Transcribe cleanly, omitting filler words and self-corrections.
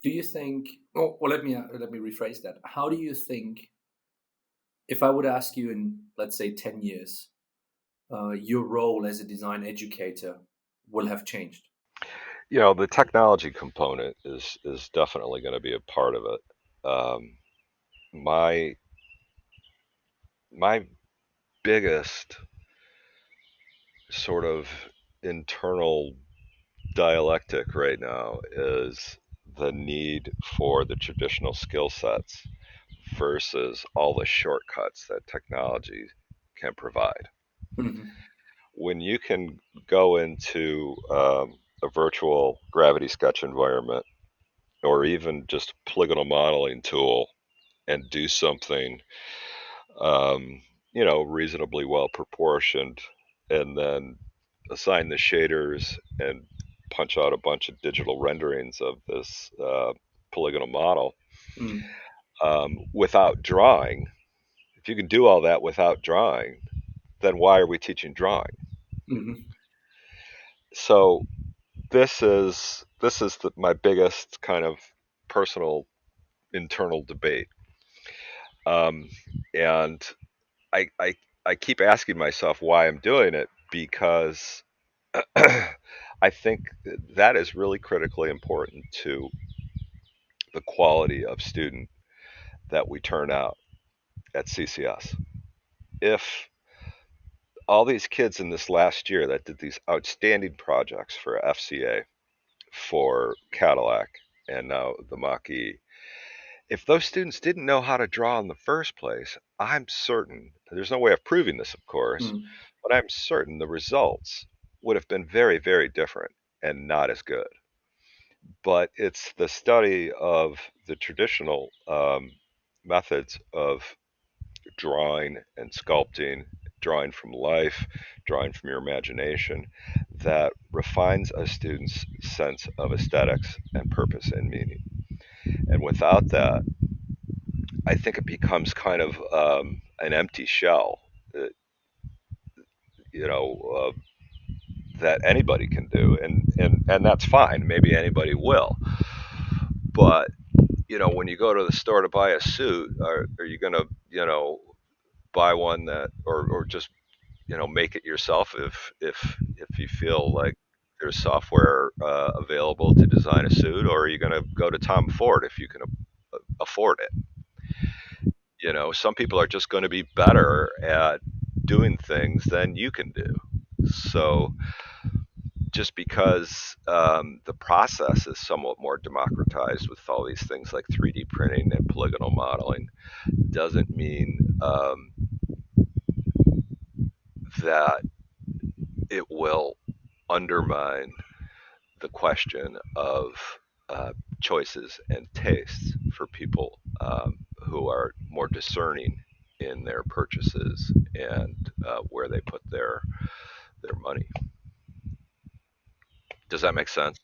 Do you think? Oh, well, let me rephrase that. How do you think, if I would ask you in, let's say, 10 years, your role as a design educator will have changed? The technology component is definitely going to be a part of it. Um, my my biggest sort of internal dialectic right now is the need for the traditional skill sets versus all the shortcuts that technology can provide. Hmm. When you can go into a virtual gravity sketch environment or even just polygonal modeling tool and do something, um, reasonably well proportioned, and then assign the shaders and punch out a bunch of digital renderings of this polygonal model Mm. without drawing. If you can do all that without drawing, then why are we teaching drawing? Hmm. So this is my biggest kind of personal internal debate, um, and I, I I keep asking myself why I'm doing it because I think that is really critically important to the quality of student that we turn out at CCS. If all these kids in this last year that did these outstanding projects for FCA, for Cadillac, and now the Mach-E, if those students didn't know how to draw in the first place, I'm certain, there's no way of proving this, of course, Mm. but I'm certain the results would have been very, very different and not as good. But it's the study of the traditional methods of drawing and sculpting, drawing from life, drawing from your imagination, that refines a student's sense of aesthetics and purpose and meaning. And without that, I think it becomes kind of an empty shell, that, you know, that anybody can do, and that's fine. Maybe anybody will, but when you go to the store to buy a suit, are you going to, buy one that, or just, make it yourself if you feel like there's software available to design a suit, or are you going to go to Tom Ford if you can afford it? Some people are just going to be better at doing things than you can do. So just because the process is somewhat more democratized with all these things like 3D printing and polygonal modeling doesn't mean that it will undermine the question of choices and tastes for people who are more discerning in their purchases and where they put their money. Does that make sense?